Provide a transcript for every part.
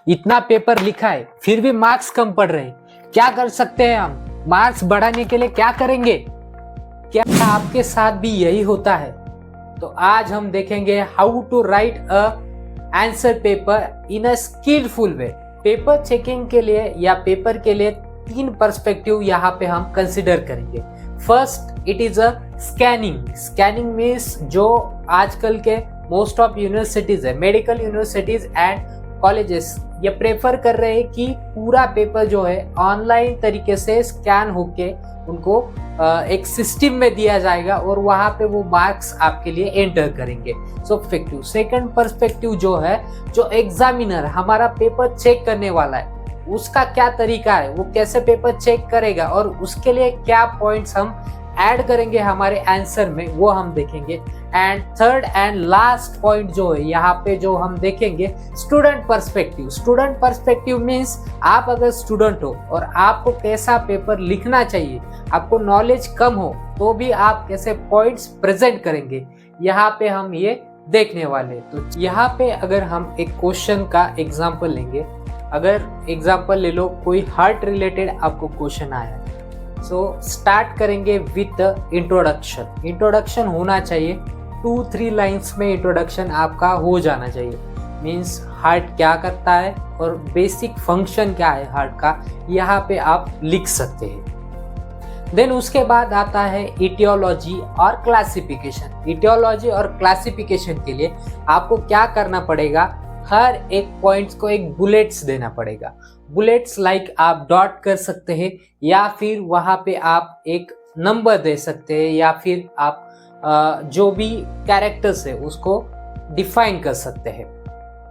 इतना पेपर लिखा है फिर भी मार्क्स कम पड़ रहे हैं, क्या कर सकते हैं हम? मार्क्स बढ़ाने के लिए क्या करेंगे? क्या आपके साथ भी यही होता है? तो आज हम देखेंगे how to write a answer paper in a skillful way. Paper checking के लिए या पेपर के लिए 3 पर्सपेक्टिव यहाँ पे हम कंसिडर करेंगे। First, it is a scanning. Scanning means जो आजकल के मोस्ट ऑफ यूनिवर्सिटीज है, मेडिकल यूनिवर्सिटीज एंड कॉलेजेस ये प्रेफर कर रहे हैं कि पूरा पेपर जो है ऑनलाइन तरीके से स्कैन होके उनको एक सिस्टम में दिया जाएगा और वहां पे वो मार्क्स आपके लिए एंटर करेंगे। सो पर्सपेक्टिव। सेकंड पर्सपेक्टिव जो है, जो एग्जामिनर हमारा पेपर चेक करने वाला है उसका क्या तरीका है, वो कैसे पेपर चेक करेगा और उसके लिए क्या पॉइंट्स हम ऐड करेंगे हमारे आंसर में, वो हम देखेंगे। And third and last point जो है यहाँ पे जो हम देखेंगे, student perspective. Student perspective means आप अगर स्टूडेंट हो और आपको कैसा पेपर लिखना चाहिए, आपको नॉलेज कम हो तो भी आप कैसे पॉइंट्स प्रेजेंट करेंगे, यहाँ पे हम ये देखने वाले। तो यहाँ पे अगर हम एक क्वेश्चन का एग्जाम्पल लेंगे, अगर एग्जाम्पल ले लो कोई हार्ट रिलेटेड आपको क्वेश्चन आया है, सो स्टार्ट करेंगे विथ इंट्रोडक्शन। इंट्रोडक्शन होना चाहिए 2-3 लाइन्स में, इंट्रोडक्शन आपका हो जाना चाहिए। मीन्स हार्ट क्या करता है और बेसिक फंक्शन क्या है हार्ट का, यहाँ पे आप लिख सकते हैं। देन उसके बाद आता है इटियोलॉजी और क्लासिफिकेशन। इटियोलॉजी और क्लासिफिकेशन के लिए आपको क्या करना पड़ेगा, हर एक पॉइंट्स को एक बुलेट्स देना पड़ेगा। बुलेट्स लाइक आप डॉट कर सकते हैं या फिर वहां पे आप एक नंबर दे सकते हैं या फिर आप जो भी कैरेक्टर्स है उसको डिफाइन कर सकते हैं।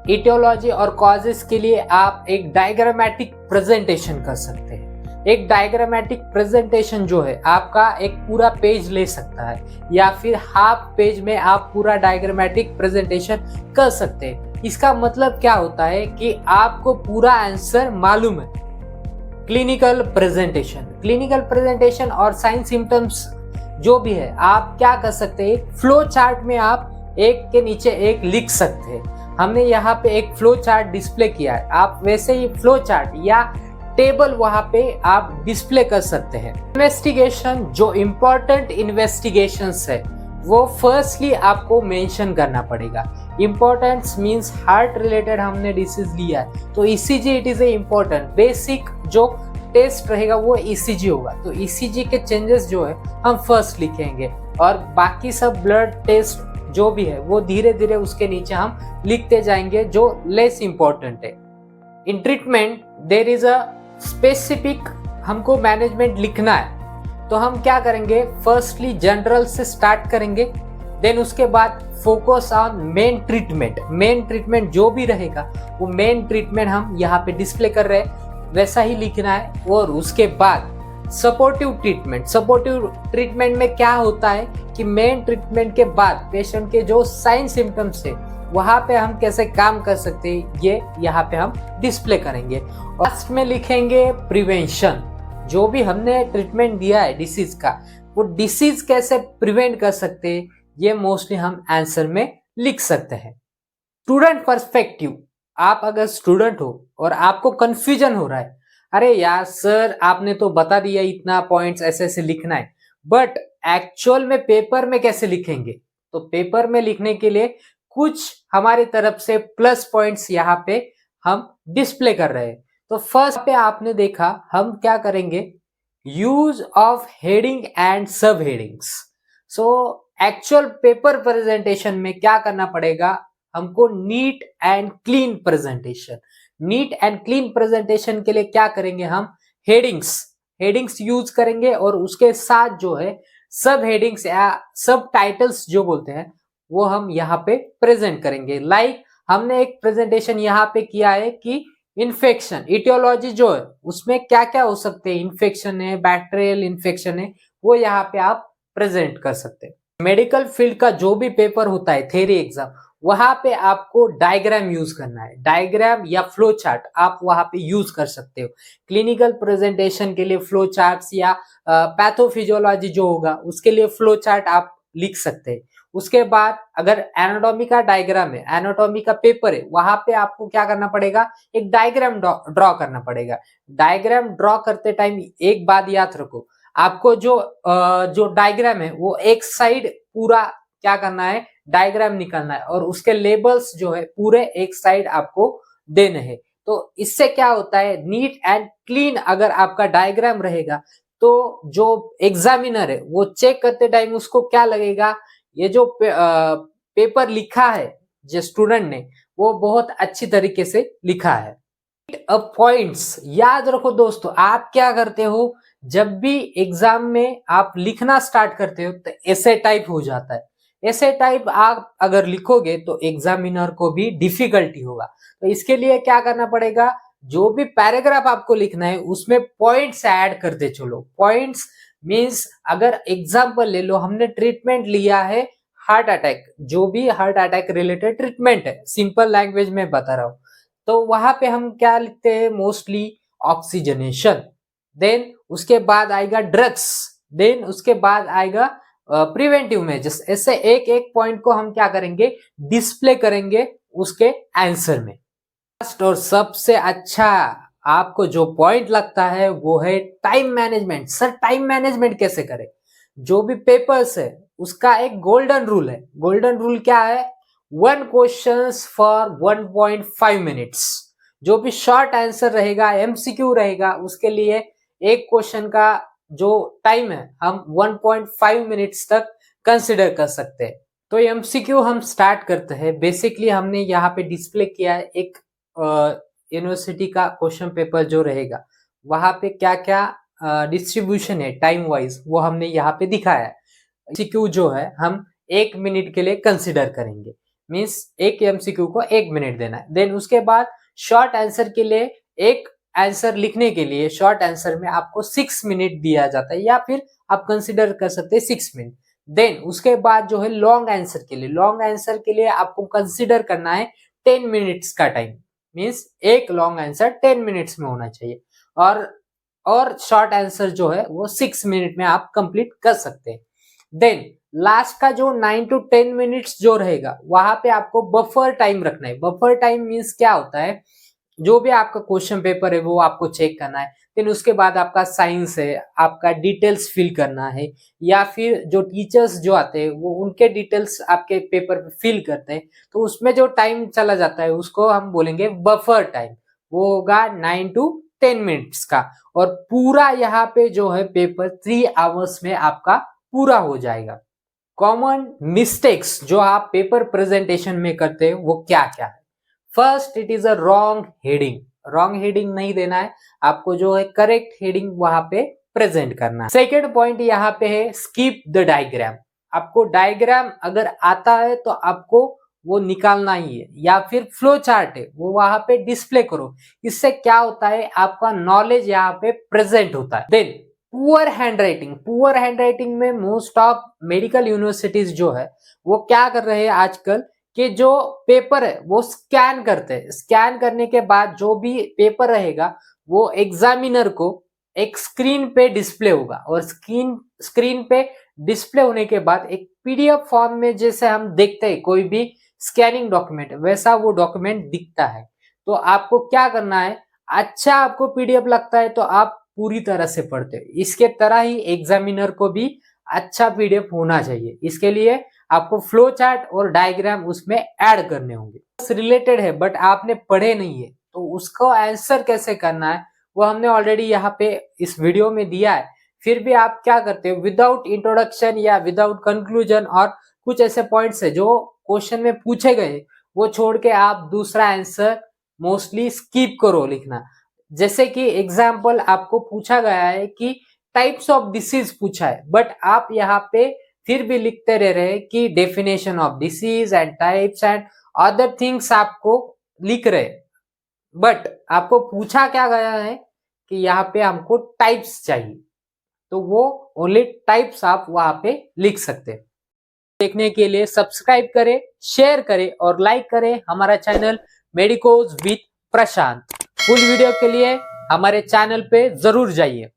इटियोलॉजी और कॉजेस के लिए आप एक डायग्रामेटिक प्रेजेंटेशन कर सकते हैं। एक डायग्रामेटिक प्रेजेंटेशन जो है आपका एक पूरा पेज ले सकता है या फिर हाफ पेज में आप पूरा डायग्रामेटिक प्रेजेंटेशन कर सकते हैं। इसका मतलब क्या होता है कि आपको पूरा आंसर मालूम है। क्लिनिकल प्रेजेंटेशन, क्लिनिकल प्रेजेंटेशन और साइन सिम्टम्स जो भी है आप क्या कर सकते हैं, फ्लो चार्ट में आप एक के नीचे एक लिख सकते हैं। हमने यहाँ पे एक फ्लो चार्ट डिस्प्ले किया है, आप वैसे ही फ्लो चार्ट या टेबल वहां पे आप डिस्प्ले कर सकते हैं। इन्वेस्टिगेशन, जो इम्पोर्टेंट इन्वेस्टिगेशंस है वो फर्स्टली आपको मेंशन करना पड़ेगा। इम्पोर्टेंस मींस हार्ट रिलेटेड हमने डिसीज लिया है तो ECG it is a important. Basic जो टेस्ट रहेगा वो ईसीजी होगा, तो ईसीजी के चेंजेस जो है हम फर्स्ट लिखेंगे और बाकी सब ब्लड टेस्ट जो भी है वो धीरे धीरे उसके नीचे हम लिखते जाएंगे जो लेस इम्पोर्टेंट है। In treatment there is a specific हमको मैनेजमेंट लिखना है तो हम क्या करेंगे, फर्स्टली जनरल से स्टार्ट करेंगे। देन उसके बाद focus on main treatment. Main treatment जो भी रहेगा वो मेन ट्रीटमेंट हम यहाँ पे डिस्प्ले कर रहे हैं वैसा ही लिखना है। और उसके बाद सपोर्टिव ट्रीटमेंट। सपोर्टिव ट्रीटमेंट में क्या होता है कि मेन ट्रीटमेंट के बाद पेशेंट के जो साइन सिम्टम्स है वहां पे हम कैसे काम कर सकते हैं ये यहाँ पे हम डिस्प्ले करेंगे। लास्ट में लिखेंगे प्रिवेंशन। जो भी हमने ट्रीटमेंट दिया है डिसीज का, वो डिसीज कैसे प्रिवेंट कर सकते हैं ये मोस्टली हम आंसर में लिख सकते हैं। स्टूडेंट पर्सपेक्टिव, आप अगर स्टूडेंट हो और आपको कंफ्यूजन हो रहा है, अरे यार सर आपने तो बता दिया इतना पॉइंट्स ऐसे ऐसे लिखना है, बट एक्चुअल में पेपर में कैसे लिखेंगे? तो पेपर में लिखने के लिए कुछ हमारी तरफ से प्लस पॉइंट्स यहाँ पे हम डिस्प्ले कर रहे हैं। तो फर्स्ट पे आपने देखा हम क्या करेंगे, यूज ऑफ हेडिंग एंड सब headings. So actual paper presentation में क्या करना पड़ेगा, हमको neat and clean presentation. Neat and clean presentation के लिए क्या करेंगे, हम हेडिंग्स यूज करेंगे और उसके साथ जो है सब हेडिंग्स या सब टाइटल्स जो बोलते हैं वो हम यहाँ पे प्रेजेंट करेंगे। लाइक हमने एक प्रेजेंटेशन यहाँ पे किया है कि इन्फेक्शन, इटियोलॉजी जो है उसमें क्या क्या हो सकते हैं, इन्फेक्शन है, बैक्टीरियल इन्फेक्शन है, वो यहाँ पे आप प्रेजेंट कर सकते हैं। मेडिकल फील्ड का जो भी पेपर होता है थ्योरी एग्जाम, वहां पे आपको डायग्राम यूज करना है। डायग्राम या फ्लो चार्ट आप वहां पे यूज कर सकते हो। क्लिनिकल प्रेजेंटेशन के लिए फ्लो चार्ट्स या पैथोफिजियोलॉजी जो होगा उसके लिए फ्लो चार्ट आप लिख सकते हैं। उसके बाद अगर एनाटॉमी का डायग्राम है, एनाटॉमी का पेपर है, वहां पे आपको क्या करना पड़ेगा, एक डायग्राम ड्रॉ करना पड़ेगा। डायग्राम ड्रॉ करते टाइम एक बात याद रखो, आपको जो डायग्राम है वो एक साइड पूरा क्या करना है, डायग्राम निकालना है, और उसके लेबल्स जो है पूरे एक साइड आपको देने हैं। तो इससे क्या होता है, नीट एंड क्लीन अगर आपका डायग्राम रहेगा तो जो एग्जामिनर है वो चेक करते टाइम उसको क्या लगेगा, ये जो पेपर लिखा है जो स्टूडेंट ने वो बहुत अच्छी तरीके से लिखा है। अब पॉइंट्स याद रखो दोस्तों, आप क्या करते हो, जब भी एग्जाम में आप लिखना स्टार्ट करते हो तो ऐसे टाइप हो जाता है। ऐसे टाइप आप अगर लिखोगे तो एग्जामिनर को भी डिफिकल्टी होगा। तो इसके लिए क्या करना पड़ेगा, जो भी पैराग्राफ आपको लिखना है उसमें पॉइंट्स ऐड करते चलो। पॉइंट्स मींस अगर एग्जांपल ले लो, हमने ट्रीटमेंट लिया है हार्ट अटैक, जो भी हार्ट अटैक रिलेटेड ट्रीटमेंट है, सिंपल लैंग्वेज में बता रहा हूं, तो वहां पे हम क्या लिखते हैं, मोस्टली ऑक्सीजनेशन, देन उसके बाद आएगा ड्रग्स, देन उसके बाद आएगा प्रिवेंटिव मेजर्स। ऐसे एक एक पॉइंट को हम क्या करेंगे, डिस्प्ले करेंगे उसके आंसर में। फर्स्ट और सबसे अच्छा आपको जो पॉइंट लगता है वो है time management. Sir time management कैसे करें, जो भी पेपर्स है उसका एक गोल्डन रूल है। गोल्डन रूल क्या है, 1 क्वेश्चन फॉर 1.5 मिनट्स। जो भी शॉर्ट आंसर रहेगा, एमसीक्यू रहेगा, उसके लिए एक क्वेश्चन का जो टाइम है हम 1.5 मिनट्स तक कंसिडर कर सकते हैं। तो एमसीक्यू हम स्टार्ट करते हैं। बेसिकली हमने यहाँ पे डिस्प्ले किया है एक यूनिवर्सिटी का क्वेश्चन पेपर जो रहेगा, वहां पे क्या क्या डिस्ट्रीब्यूशन है टाइम वाइज वो हमने यहाँ पे दिखाया है। एमसीक्यू जो है हम 1 मिनट के लिए कंसिडर करेंगे, मींस एक एमसीक्यू को 1 मिनट देना है। देन उसके बाद शॉर्ट आंसर के लिए, एक आंसर लिखने के लिए शॉर्ट आंसर में आपको 6 मिनट दिया जाता है, या फिर आप कंसिडर कर सकते हैं 6 मिनट। देन उसके बाद जो है लॉन्ग आंसर के लिए, लॉन्ग आंसर के लिए आपको कंसिडर करना है 10 मिनट्स का टाइम, मींस एक लॉन्ग आंसर 10 मिनट्स में होना चाहिए, और शॉर्ट आंसर जो है वो 6 मिनट में आप कंप्लीट कर सकते हैं। देन लास्ट का जो 9 to 10 मिनट्स जो रहेगा वहां पे आपको बफर टाइम रखना है। बफर टाइम मींस क्या होता है, जो भी आपका क्वेश्चन पेपर है वो आपको चेक करना है, फिर उसके बाद आपका साइंस है, आपका डिटेल्स फिल करना है, या फिर जो टीचर्स जो आते हैं वो उनके डिटेल्स आपके पेपर पे फिल करते हैं, तो उसमें जो टाइम चला जाता है उसको हम बोलेंगे बफर टाइम। वो होगा 9 to 10 मिनट्स का, और पूरा यहाँ पे जो है पेपर 3 आवर्स में आपका पूरा हो जाएगा। कॉमन मिस्टेक्स जो आप पेपर प्रेजेंटेशन में करते हैं वो क्या क्या है। First, it is a wrong heading. Wrong heading नहीं देना है आपको, जो है करेक्ट हेडिंग वहां पे प्रेजेंट करना है। सेकेंड पॉइंट यहाँ पे है स्किप द डायग्राम। आपको डायग्राम अगर आता है तो आपको वो निकालना ही है, या फिर फ्लो चार्ट है वो वहां पे डिस्प्ले करो। इससे क्या होता है, आपका नॉलेज यहाँ पे प्रेजेंट होता है। Then poor handwriting. Poor handwriting में मोस्ट ऑफ मेडिकल यूनिवर्सिटीज जो है वो क्या कर रहे हैं आजकल, कि जो पेपर है वो स्कैन करते हैं। स्कैन करने के बाद जो भी पेपर रहेगा वो एग्जामिनर को एक स्क्रीन पे डिस्प्ले होगा, और स्क्रीन पे डिस्प्ले होने के बाद एक पीडीएफ फॉर्म में जैसे हम देखते हैं कोई भी स्कैनिंग डॉक्यूमेंट, वैसा वो डॉक्यूमेंट दिखता है। तो आपको क्या करना है, अच्छा आपको पीडीएफ लगता है तो आप पूरी तरह से पढ़ते हो, इसके तरह ही एग्जामिनर को भी अच्छा पीडीएफ होना चाहिए। इसके लिए आपको फ्लो चार्ट और डायग्राम उसमें ऐड करने होंगे। रिलेटेड है बट आपने पढ़े नहीं है तो उसको आंसर कैसे करना है वो हमने ऑलरेडी यहाँ पे इस वीडियो में दिया है। फिर भी आप क्या करते हो, विदाउट इंट्रोडक्शन या विदाउट कंक्लूजन, और कुछ ऐसे पॉइंट्स है जो क्वेश्चन में पूछे गए वो छोड़ के आप दूसरा आंसर मोस्टली स्किप करो लिखना। जैसे कि एग्जाम्पल आपको पूछा गया है कि टाइप्स ऑफ डिसीज पूछा है, बट आप यहाँ पे फिर भी लिखते रह रहे कि definition of disease and types and other things आपको लिख रहे, बट आपको पूछा क्या गया है कि यहाँ पे हमको टाइप्स चाहिए, तो वो ओनली टाइप्स आप वहां पे लिख सकते हैं। देखने के लिए सब्सक्राइब करें, शेयर करें और लाइक करें हमारा channel medicos with Prashant. Full video के लिए हमारे चैनल पे जरूर जाइए।